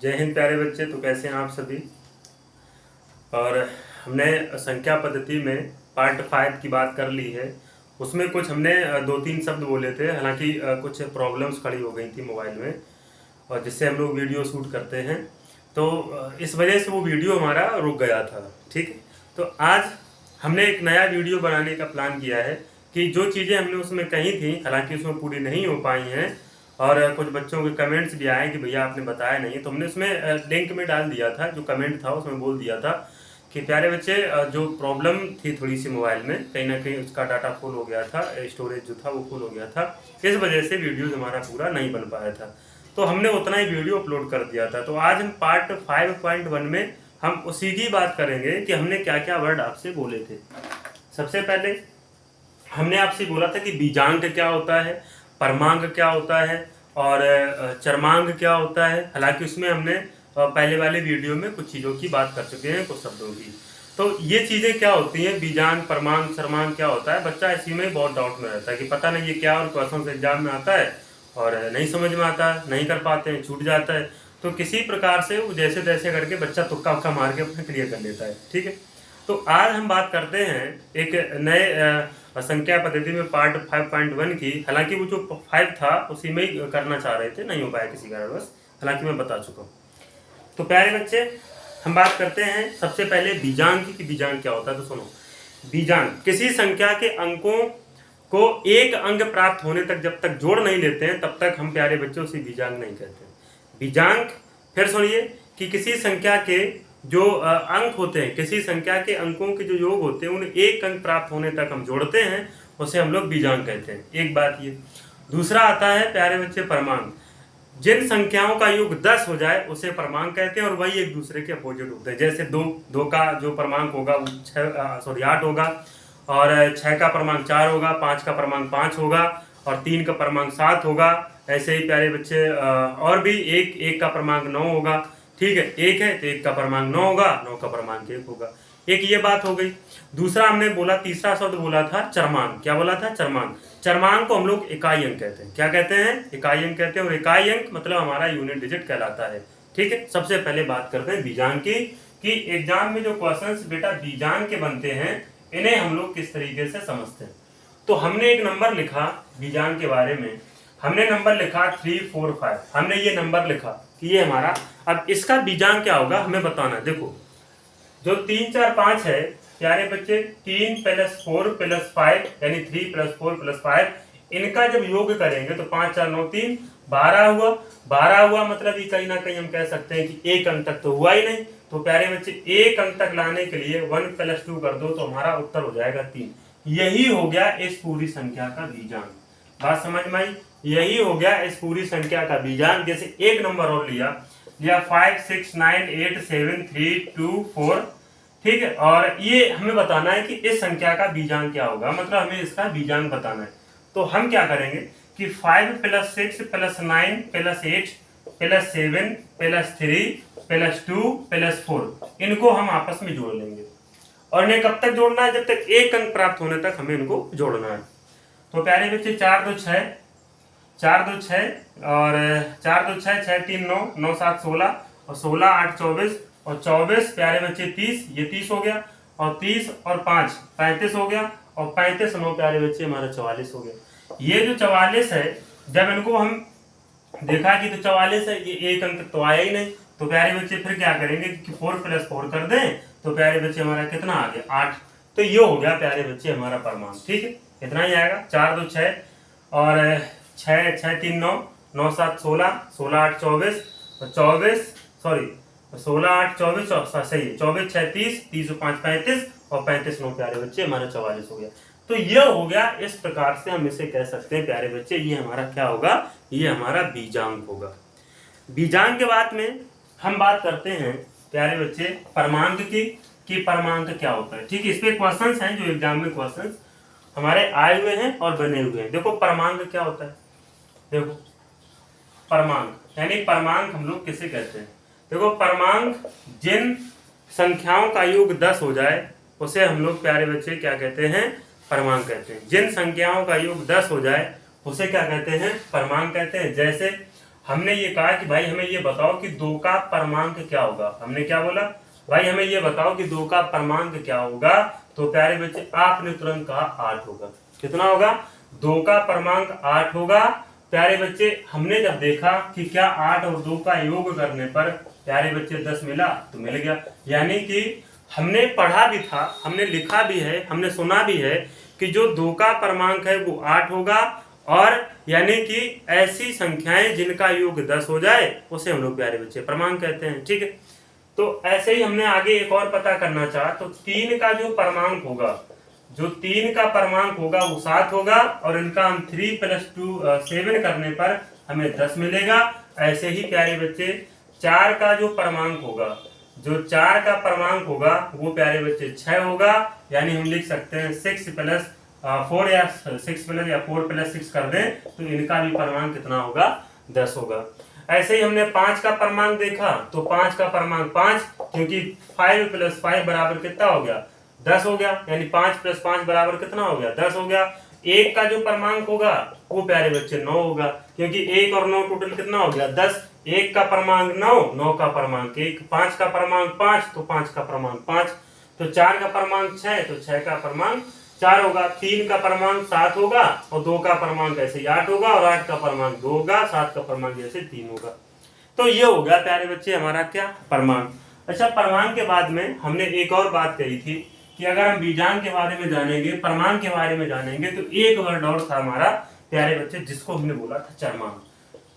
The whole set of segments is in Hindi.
जय हिंद प्यारे बच्चे। तो कैसे हैं आप सभी। और हमने संख्या पद्धति में पार्ट 5 की बात कर ली है। उसमें कुछ हमने 2-3 शब्द बोले थे, हालांकि कुछ प्रॉब्लम्स खड़ी हो गई थी मोबाइल में, और जिससे हम लोग वीडियो शूट करते हैं, तो इस वजह से वो वीडियो हमारा रुक गया था। ठीक है, तो आज हमने एक नया वीडियो बनाने का प्लान किया है कि जो चीज़ें हमने उसमें कही थी, हालांकि उसमें पूरी नहीं हो पाई हैं, और कुछ बच्चों के कमेंट्स भी आए कि भैया आपने बताया नहीं, तो हमने उसमें लिंक में डाल दिया था। जो कमेंट था उसमें बोल दिया था कि प्यारे बच्चे, जो प्रॉब्लम थी थोड़ी सी मोबाइल में, कहीं ना कहीं उसका डाटा फुल हो गया था, स्टोरेज जो था वो फुल हो गया था, इस वजह से वीडियो हमारा पूरा नहीं बन पाया था। तो हमने उतना ही वीडियो अपलोड कर दिया था। तो आज हम पार्ट 5.1 में हम उसी की बात करेंगे कि हमने क्या क्या वर्ड आपसे बोले थे। सबसे पहले हमने आपसे बोला था कि बीजांक क्या होता है, परमांक क्या होता है, और चरमांक क्या होता है। हालांकि उसमें हमने पहले वाले वीडियो में कुछ चीज़ों की बात कर चुके हैं, कुछ शब्दों की। तो ये चीज़ें क्या होती हैं, बीजांक, परमांक, चरमांक क्या होता है। बच्चा इसी में बहुत डाउट में रहता है कि पता नहीं ये क्या, और क्वेश्चन एग्जाम में आता है और नहीं समझ में आता है, नहीं कर पाते हैं, छूट जाता है। तो किसी प्रकार से वो जैसे तैसे करके बच्चा तुक्का उक्का मार के अपना क्लियर कर लेता है। ठीक है, तो आज हम बात करते हैं एक नए संख्या पद्धति में पार्ट 5.1 की। हालांकि वो जो 5 था उसी में ही करना चाह रहे थे, नहीं हो पाया किसी कारणवश, हालांकि मैं बता चुका हूँ। तो प्यारे बच्चे, हम बात करते हैं सबसे पहले बीजांक की। बीजांक क्या होता है, तो सुनो। बीजांक किसी संख्या के अंकों को एक अंक प्राप्त होने तक जब तक जोड़ नहीं लेते हैं, तब तक हम प्यारे बच्चों से बीजांक नहीं कहते। बीजांक, फिर सुनिए, कि किसी संख्या के जो अंक होते हैं, किसी संख्या के अंकों के जो योग होते हैं, उन्हें एक अंक प्राप्त होने तक हम जोड़ते हैं, उसे हम लोग बीजांक कहते हैं। एक बात ये। दूसरा आता है प्यारे बच्चे परमांक। जिन संख्याओं का योग 10 हो जाए उसे परमांक कहते हैं, और वही एक दूसरे के अपोजिट होते हैं। जैसे 2 का जो परमांक होगा वो 8 होगा, और 6 का परमांक 4 होगा, 5 का परमांक 5 होगा, और 3 का परमांक 7 होगा। ऐसे ही प्यारे बच्चे और भी एक का परमांक 9 होगा। ठीक है, एक है तो 1 का परमांक 9 होगा, 9 का परमांक 1 होगा। एक ये बात हो गई। दूसरा हमने बोला, तीसरा शब्द बोला था चरमांक। क्या बोला था? चरमांक। चरमांक को हम लोग इकाई अंक कहते हैं। क्या कहते हैं? इकाई अंक कहते हैं, और इकाई अंक मतलब हमारा यूनिट डिजिट कहलाता है। ठीक है, सबसे पहले बात करते हैं बीजांक की, कि एग्जाम में जो क्वेश्चंस बेटा बीजांक के बनते हैं, इन्हें हम लोग किस तरीके से समझते हैं। तो हमने एक नंबर लिखा बीजांक के बारे में, हमने नंबर लिखा 3, 4, 5। हमने ये नंबर लिखा कि ये हमारा, अब इसका बीजांक क्या होगा हमें बताना है। देखो, जो 3, 4, 5 है प्यारे बच्चे, 3 + 4 + 5 यानी 3 + 4 + 5, इनका जब योग करेंगे तो 5, 4, 9, 3 12 हुआ। 12 हुआ मतलब ये कहीं ना कहीं हम कह सकते हैं कि एक अंक तक तो हुआ ही नहीं। तो प्यारे बच्चे, एक अंक तक लाने के लिए 1 + 2 कर दो तो हमारा उत्तर हो जाएगा 3। यही हो गया इस पूरी संख्या का बीजांक। बात समझ में आई? यही हो गया इस पूरी संख्या का बीजांक। जैसे एक नंबर और लिया 5, 6, 9, 8, 7, 3, 2, 4। ठीक है, और ये हमें बताना है कि इस संख्या का बीजांक क्या होगा, मतलब हमें इसका बीजांक बताना है। तो हम क्या करेंगे कि 5 + 6 + 9 + 8 + 7 + 3 + 2 + 4, इनको हम आपस में जोड़ लेंगे। और इन्हें कब तक जोड़ना है? जब तक एक अंक प्राप्त होने तक हमें इनको जोड़ना है। तो प्यारे बच्चे, 4, 2, 6, 4, 2, 6, और 4, 2, 6, 6, 3, 9, 9, 7, 16, और 16, 8, 24, और 24 प्यारे बच्चे 30, ये 30 हो गया, और 30 और 5 35 हो गया, और 35 9 प्यारे बच्चे हमारा 44 हो गया। ये जो 44 है, जब इनको हम देखा कि तो 44 है, ये एक अंक तो आया ही नहीं। तो प्यारे बच्चे फिर क्या करेंगे कि 4 + 4 कर दें, तो प्यारे बच्चे हमारा कितना आ गया? 8। तो ये हो गया प्यारे बच्चे हमारा परमांक। ठीक है, इतना ही आएगा। 4, 2, 6, और 6, 6, 3, 9, 9, 7, 16, 16, 8, 24, और 24, सॉरी 16, 8, 24, सही है, 24, 6, 30, 30, 5, 35, और 35 9 प्यारे बच्चे हमारा 44 हो गया। तो ये हो गया। इस प्रकार से हम इसे कह सकते हैं प्यारे बच्चे, ये हमारा क्या होगा? ये हमारा बीजांक होगा। बीजांक के बाद में हम बात करते हैं प्यारे बच्चे परमांक की, कि परमांक क्या होता है। ठीक है, इस पे क्वेश्चंस हैं जो एग्जाम में क्वेश्चंस हमारे आए हुए हैं और बने हुए हैं। देखो परमांक क्या होता है। देखो परमांक यानी परमांक हम लोग किसे कहते हैं? देखो परमांक, जिन संख्याओं का योग 10 हो जाए उसे हम लोग प्यारे बच्चे क्या कहते हैं? परमांक कहते हैं। जिन संख्याओं का योग 10 हो जाए उसे क्या कहते हैं? परमांक कहते हैं। जैसे हमने ये कहा कि भाई हमें ये बताओ कि 2 का परमांक क्या होगा। हमने क्या बोला भाई, हमें ये बताओ कि 2 का परमांक क्या होगा। तो प्यारे बच्चे आपने तुरंत कहा 8 होगा। कितना होगा? 2 का परमांक 8 होगा। प्यारे बच्चे हमने जब देखा कि क्या 8 और 2 का योग करने पर प्यारे बच्चे 10 मिला, तो मिल गया। यानी कि हमने पढ़ा भी था, हमने लिखा भी है, हमने सुना भी है कि जो 2 का परमांक है वो 8 होगा, और यानी कि ऐसी संख्याएं जिनका योग 10 हो जाए उसे हम लोग प्यारे बच्चे परमांक कहते हैं। ठीक है, तो ऐसे ही हमने आगे एक और पता करना चाहा, तो 3 का जो परमांक होगा, जो 3 का परमांक होगा वो 7 होगा, और इनका हम 3 + 2 7 करने पर हमें 10 मिलेगा। ऐसे ही प्यारे बच्चे 4 का जो परमांक होगा, जो 4 का परमांक होगा वो प्यारे बच्चे 6 होगा। यानी हम लिख सकते हैं 6 + 4 या 6 + या 4 + 6 कर दें तो इनका भी परमांक कितना होगा? 10 होगा। ऐसे ही हमने 5 का परमांक देखा, तो 5 का परमांक 5, क्योंकि 5 + 5 बराबर कितना हो गया? 10 हो गया। यानी 5 + 5 बराबर कितना हो गया? 10 हो गया। 1 का जो परमांक होगा वो प्यारे बच्चे 9 होगा, क्योंकि 1 और 9 टोटल कितना हो गया? 10। 1 का परमांक 9, 9 का परमांक 1, 5 का परमांक 5, तो 5 का परमांक 5, तो 4 का परमांक 6, तो 6 का परमांक 4 होगा। 3 का परमांक 7 होगा, और 2 का परमांक ऐसे ही 8 होगा, और 8 का परमांक 2 होगा, 7 का परमांक जैसे 3 होगा। तो ये हो गया प्यारे बच्चे हमारा क्या? परमांक। अच्छा, परमांक के बाद में हमने एक और बात कही थी कि अगर हम बीजांक के बारे में जानेंगे, परमांक के बारे में जानेंगे, तो एक वर्ड और था हमारा प्यारे बच्चे, जिसको हमने बोला था चरमांक।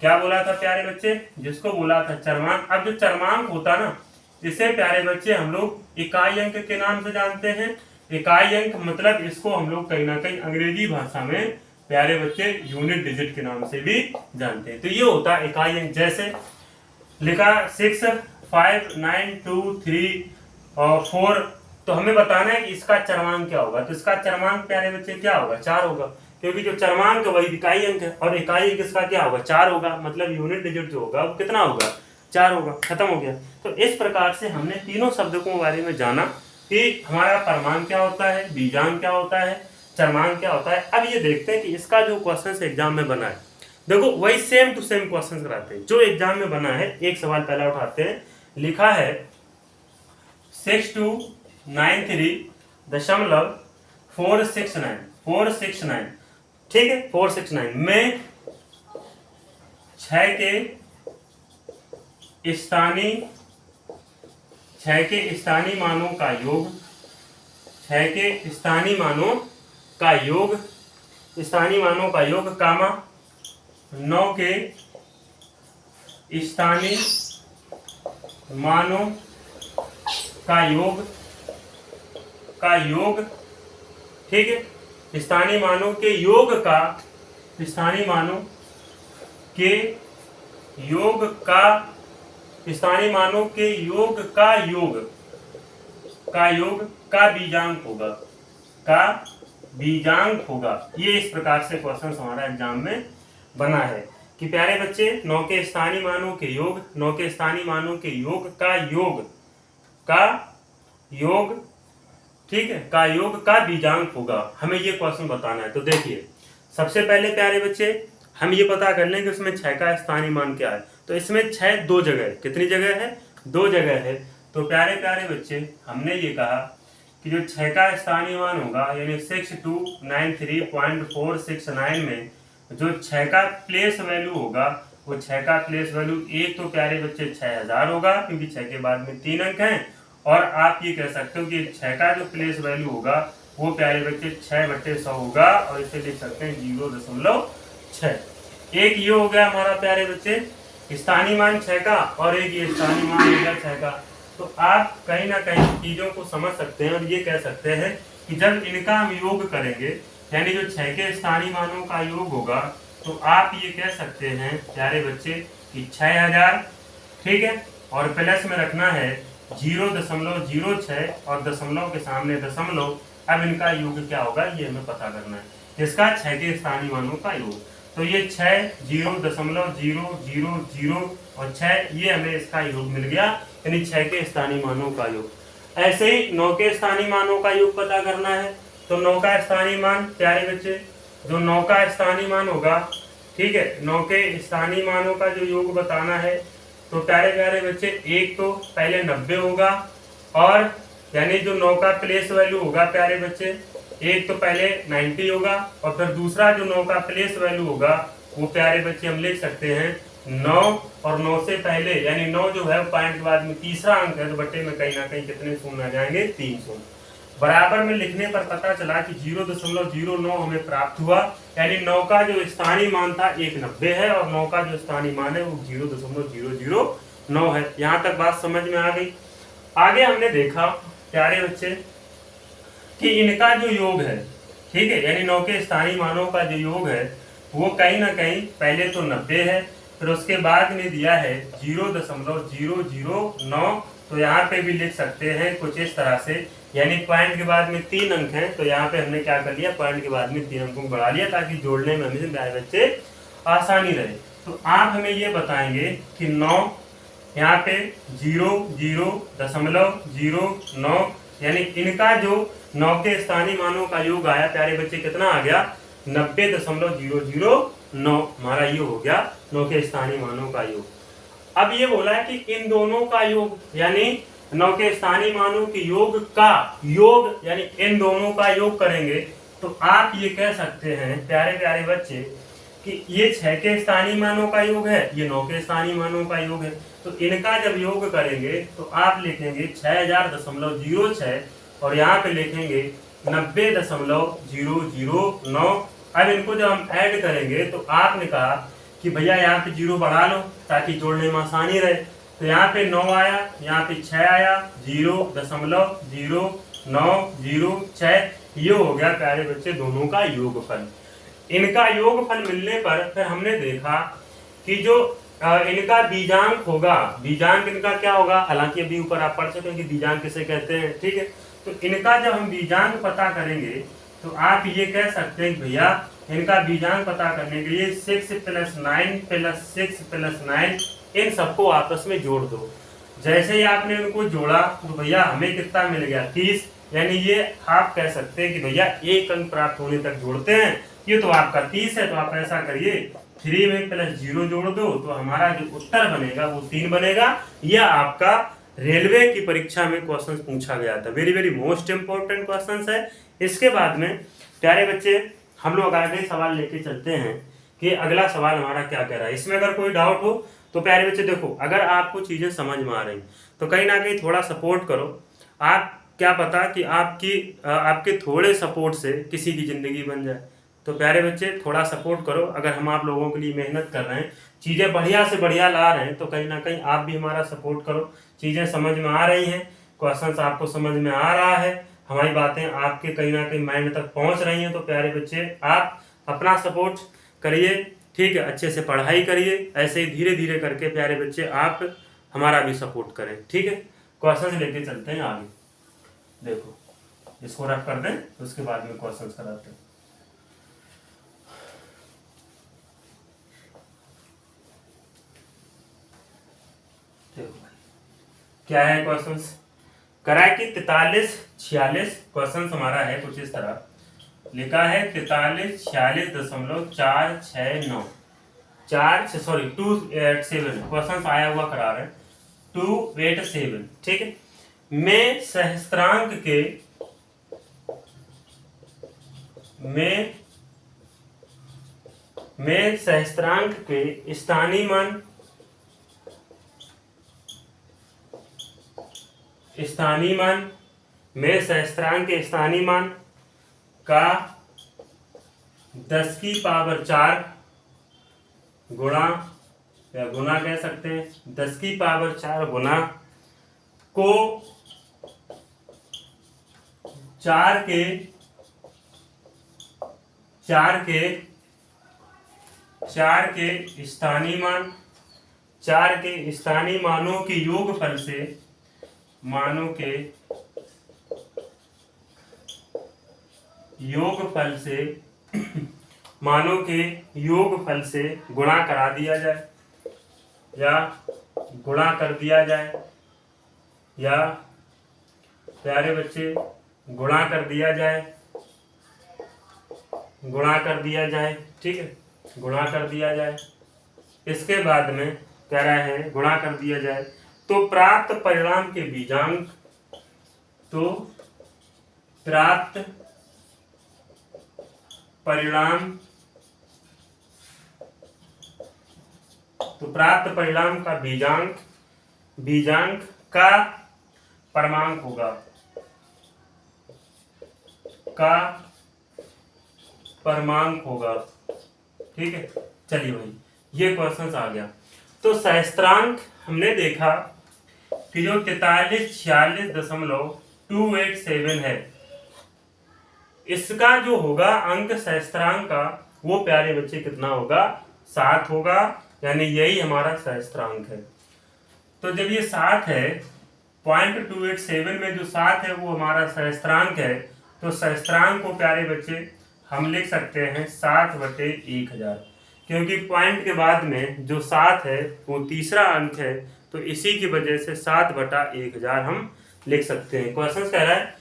क्या बोला था प्यारे बच्चे? जिसको बोला था चरमांक। अब जो चरमांक होता ना, इसे प्यारे बच्चे हम लोग इकाई अंक के नाम से जानते हैं। इकाई अंक मतलब इसको हम लोग कहीं ना कहीं अंग्रेजी भाषा में प्यारे बच्चे यूनिट डिजिट के नाम से भी जानते हैं। तो ये होता है इकाई अंक। जैसे लिखा 6, 5, 9, 2, 3 और 4, तो हमें बताना है कि इसका चरमांक क्या होगा। तो इसका चरमांक प्यारे बच्चे क्या होगा? 4 होगा, क्योंकि जो चरमांक है वही इकाई अंक है, और इकाई अंक इसका क्या होगा? 4 होगा। मतलब यूनिट डिजिट जो होगा वो कितना होगा? 4 होगा। खत्म हो गया। तो इस प्रकार से हमने तीनों शब्दों के बारे में जाना कि हमारा परमांक क्या होता है, बीजांक क्या होता है, चरमांक क्या होता है। अब ये देखते हैं कि इसका जो क्वेश्चन एग्जाम में बना है, देखो वही सेम टू सेम क्वेश्चन कराते हैं जो एग्जाम में बना है। एक सवाल पहला उठाते हैं। लिखा है 6293.469 ठीक है, 469 में 6 के स्थानीय मानों का योग, 6 के स्थानीय मानों का योग, स्थानीय मानों का योग कामा 9 के स्थानीय मानों का योग ठीक है, स्थानीय मानों के योग का, स्थानीय मानों के योग का, स्थानीय मानों के योग का बीजांक होगा, का बीजांक होगा। ये इस प्रकार से क्वेश्चन हमारा एग्जाम में बना है कि प्यारे बच्चे 9 के स्थानीय मानों के योग, 9 के स्थानीय मानों के योग का योग ठीक है, का योग का बीजांक होगा। हमें ये क्वेश्चन बताना है। तो देखिए सबसे पहले प्यारे बच्चे हम ये पता कर लें कि उसमें 6 का स्थानीय मान क्या है। तो इसमें 6 दो जगह है। कितनी जगह है? 2 जगह है। तो प्यारे बच्चे हमने ये कहा कि जो 6 का स्थानीय मान होगा यानी 6293.469 में जो 6 का प्लेस वैल्यू होगा, वो 6 का प्लेस वैल्यू एक तो प्यारे बच्चे 6000 होगा, क्योंकि 6 के बाद में 3 अंक हैं। और आप ये कह सकते हो कि 6 का जो प्लेस वैल्यू होगा वो प्यारे बच्चे 6/100 होगा, और इसे लिख सकते हैं 0.6। एक ये हो गया हमारा प्यारे बच्चे स्थानीय मान 6 का, और एक ये स्थानीय मान हो गया 6 का। तो आप कहीं ना कहीं चीजों को समझ सकते हैं और ये कह सकते हैं कि जब इनका हम योग करेंगे, यानी जो 6 के स्थानीय मानों का योग होगा, तो आप ये कह सकते हैं प्यारे बच्चे कि 6000 ठीक है, और प्लस में रखना है 0.06 और दशमलव के सामने दशमलव। अब इनका योग क्या होगा ये हमें पता करना है, जिसका 6 के स्थानीय मानों का योग। तो ये 6 0.000 और 6 ये हमें इसका योग मिल गया, यानी 6 के स्थानीय मानों का योग। ऐसे ही 9 के स्थानीय मानों का योग पता करना है। तो 9 का स्थानीय मान प्यारे बच्चे, जो 9 का स्थानीय मान होगा ठीक है, 9 के स्थानीय मानों का जो योग बताना है तो प्यारे प्यारे बच्चे एक तो पहले 90 होगा, और यानी जो 9 का प्लेस वैल्यू होगा प्यारे बच्चे, एक तो पहले 90 होगा, और फिर दूसरा जो 9 का प्लेस वैल्यू होगा वो प्यारे बच्चे हम लिख सकते हैं 9, और 9 से पहले यानी 9 जो है पॉइंट के बाद में तीसरा अंक है, तो बट्टे में कहीं ना कहीं कितने शून्य आ जाएंगे, 3 शून्य। बराबर में लिखने पर पता चला कि 0.09 हमें प्राप्त हुआ, यानी 9 का जो स्थानीय मान था 190 है, और 9 का जो स्थानीय मान है वो 0.009 है। यहाँ तक बात समझ में आ गई। आगे हमने देखा प्यारे बच्चे कि इनका जो योग है, ठीक है, यानी 9 के स्थानीय मानों का जो योग है वो कहीं ना कहीं पहले तो 90 है, फिर उसके बाद में दिया है 0.009, तो यहाँ पे भी लिख सकते हैं कुछ इस तरह से, यानी पॉइंट के बाद में 3 अंक हैं, तो यहाँ पे हमने क्या कर लिया, पॉइंट के बाद में 3 अंकों को बढ़ा लिया ताकि जोड़ने में हमें प्यारे बच्चे आसानी रहे। तो आप हमें ये बताएंगे कि 9 यहाँ पे 0.009, यानी इनका जो 9 के स्थानीय मानों का योग आया प्यारे बच्चे कितना आ गया, 90.009 हमारा ये हो गया 9 के स्थानीय मानों का योग। अब ये बोला है कि इन दोनों का योग, यानी 9 के स्थानीय मानों के योग का योग, यानी इन दोनों का योग करेंगे, तो आप ये कह सकते हैं प्यारे प्यारे बच्चे कि ये 6 के स्थानीय मानों का योग है, ये 9 के स्थानीय मानों का योग है, तो इनका जब योग करेंगे तो आप लिखेंगे 6000.06, और यहाँ पे लिखेंगे 90.009। अब इनको जब हम ऐड करेंगे तो आपने कहा कि भैया यहाँ पे 0 बढ़ा लो ताकि जोड़ने में आसानी रहे, तो यहाँ पे 9 आया, यहाँ पे 6 आया, 0.00906, ये हो गया प्यारे बच्चे दोनों का योगफल। इनका योगफल मिलने पर फिर हमने देखा कि जो इनका बीजांक होगा, बीजांक इनका क्या होगा, हालांकि अभी ऊपर आप पढ़ सकते हैं कि बीजांक किसे कहते हैं, ठीक है, तो इनका जब हम बीजांक पता करेंगे तो आप ये कह सकते हैं भैया इनका बीजांक पता करने के लिए 6 + 9 + 6 + 9 इन सबको आपस में जोड़ दो। जैसे ही आपने इनको जोड़ा तो भैया हमें कितना मिल गया, 30, यानी ये आप कह सकते हैं कि भैया एक अंक प्राप्त होने तक जोड़ते हैं, ये तो आपका 30 है, तो आप ऐसा करिए 3 में +0 जोड़ दो, तो हमारा जो उत्तर बनेगा वो 3 बनेगा। यह आपका रेलवे की परीक्षा में क्वेश्चन पूछा गया था, very very most important question है। इसके बाद में प्यारे बच्चे हम लोग आगे सवाल लेके चलते हैं कि अगला सवाल हमारा क्या कह रहा है। इसमें अगर कोई डाउट हो तो प्यारे बच्चे देखो, अगर आपको चीज़ें समझ में आ रही तो कहीं ना कहीं थोड़ा सपोर्ट करो। आप क्या पता कि आपके थोड़े सपोर्ट से किसी की ज़िंदगी बन जाए, तो प्यारे बच्चे थोड़ा सपोर्ट करो। अगर हम आप लोगों के लिए मेहनत कर रहे हैं, चीज़ें बढ़िया से बढ़िया ला रहे हैं, तो कहीं ना कहीं आप भी हमारा सपोर्ट करो। चीज़ें समझ में आ रही हैं, क्वेश्चन आपको समझ में आ रहा है, हमारी बातें आपके कहीं ना कहीं माइंड तक पहुंच रही हैं, तो प्यारे बच्चे आप अपना सपोर्ट करिए, ठीक है, अच्छे से पढ़ाई करिए। ऐसे ही धीरे धीरे करके प्यारे बच्चे आप हमारा भी सपोर्ट करें, ठीक है। क्वेश्चन लेके चलते हैं आगे। देखो इसको रफ कर दें, तो उसके बाद में क्वेश्चन कराते हैं। क्या है क्वेश्चन, करा है कि 4346 क्वेश्चन हमारा है कुछ इस तरह लिखा है, 4346.469 287 क्वेश्चन आया हुआ करार है 287, ठीक है। में सहस्त्रांक के स्थानीय मान में सहस्त्रांक के स्थानीय मान का 10⁴ गुणा, या गुना कह सकते हैं, 10⁴ गुना को 4 के स्थानीय मानों के योगफल से गुणा करा दिया जाए, या गुणा कर दिया जाए, या प्यारे बच्चे गुणा कर दिया जाए, ठीक है। गुणा कर दिया जाए। इसके बाद में कह रहे हैं गुणा कर दिया जाए तो प्राप्त परिणाम के बीजांक, तो प्राप्त परिणाम का बीजांक का परमांक होगा, ठीक है। चलिए भाई ये क्वेश्चन आ गया। तो सहस्त्रांक हमने देखा कि जो 4346.287 है, इसका जो होगा अंक सहस्त्रांक का वो प्यारे बच्चे कितना होगा, 7 होगा, यानी यही हमारा सहस्त्रांक है। तो जब ये 7 है, 0.287 में जो 7 है वो हमारा सहस्त्रांक है, तो सहस्त्रांक को प्यारे बच्चे हम लिख सकते हैं 7/1000, क्योंकि पॉइंट के बाद में जो 7 है वो तीसरा अंक है, तो इसी की वजह से 7/1000 हम लिख सकते हैं। क्वेश्चन कह रहा है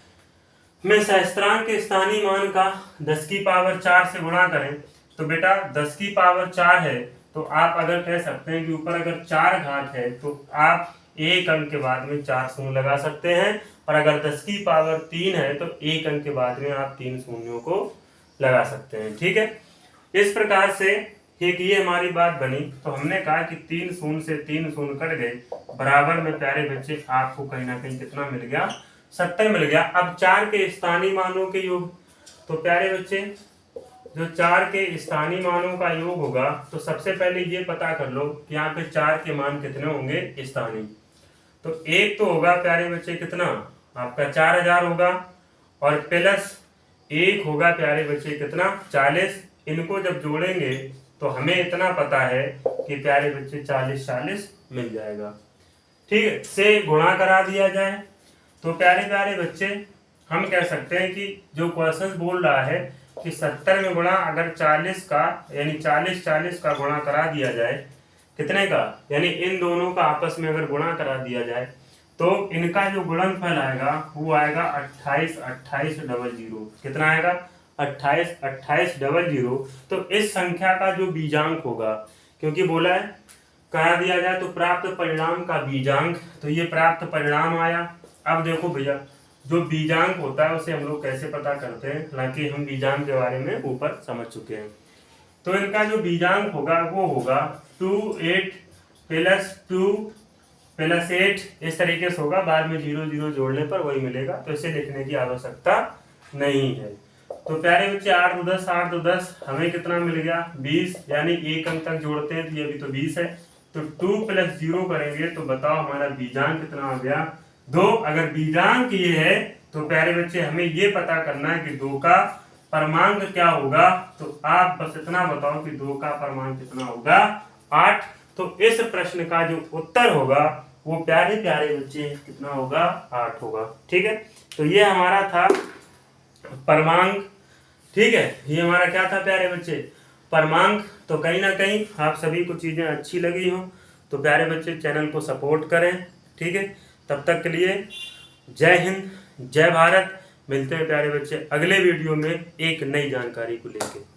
मैं सहस्त्रांक के स्थानीय मान का 10 की पावर 4 से गुणा करें। तो बेटा 10 की पावर 4 है, तो आप अगर कह सकते हैं कि ऊपर अगर 4 घात है तो आप एक अंक के बाद में 4 शून्य लगा सकते हैं, और अगर 10 की पावर 3 है तो एक अंक के बाद में आप 3 शून्यों को लगा सकते हैं, ठीक है। इस प्रकार से एक ये हमारी बात बनी। तो हमने कहा कि 3 शून्य से 3 शून्य कट गए, बराबर में प्यारे बच्चे आपको कहीं ना कहीं कितना मिल गया, 70 मिल गया। अब 4 के स्थानीय मानों के योग, तो प्यारे बच्चे जो 4 के स्थानीय मानों का योग होगा, तो सबसे पहले ये पता कर लो कि यहाँ पे 4 के मान कितने होंगे स्थानीय। तो एक तो होगा प्यारे बच्चे कितना आपका 4000 होगा, और प्लस एक होगा प्यारे बच्चे कितना 40। इनको जब जोड़ेंगे तो हमें इतना पता है कि प्यारे बच्चे 40 मिल जाएगा, ठीक है। से गुणा करा दिया जाए तो प्यारे बच्चे हम कह सकते हैं कि जो क्वेश्चन बोल रहा है कि 70 में गुणा अगर 40 का, यानी 40 का गुणा करा दिया जाए, कितने का, यानी इन दोनों का आपस में अगर गुणा करा दिया जाए तो इनका जो गुणनफल आएगा वो आएगा 2800। कितना आएगा 2800। तो इस संख्या का जो बीजांक होगा, क्योंकि बोला है कहा दिया जाए तो प्राप्त परिणाम का बीजांक, तो ये प्राप्त परिणाम आया। अब देखो भैया जो बीजांक होता है उसे हम लोग कैसे पता करते हैं, हालांकि हम बीजांक के बारे में ऊपर समझ चुके हैं। तो इनका जो बीजांक होगा वो होगा 28 + 2 + 8, इस तरीके से होगा। बाद में 0 0 जोड़ने पर वही मिलेगा, तो इसे लिखने की आवश्यकता नहीं है। तो प्यारे बच्चे 8 × 10 8 × 10 हमें कितना मिल गया 20, यानी एक अंक तक जोड़ते हैं तो ये भी तो 20 है। तो 2 + 0 करेंगे तो बताओ हमारा बीजांक कितना आ गया 2। अगर बीजांक ये है तो प्यारे बच्चे हमें ये पता करना है कि 2 का परमांक क्या होगा। तो आप बस इतना बताओ कि 2 का परमांक कितना होगा 8। तो इस प्रश्न का जो उत्तर होगा वो प्यारे बच्चे कितना होगा 8 होगा, ठीक है। तो ये हमारा था परमांक, ठीक है। ये हमारा क्या था प्यारे बच्चे परमांक। तो कहीं ना कहीं आप सभी को चीज़ें अच्छी लगी हो तो प्यारे बच्चे चैनल को सपोर्ट करें, ठीक है। तब तक के लिए जय हिंद जय भारत। मिलते हैं प्यारे बच्चे अगले वीडियो में एक नई जानकारी को लेकर।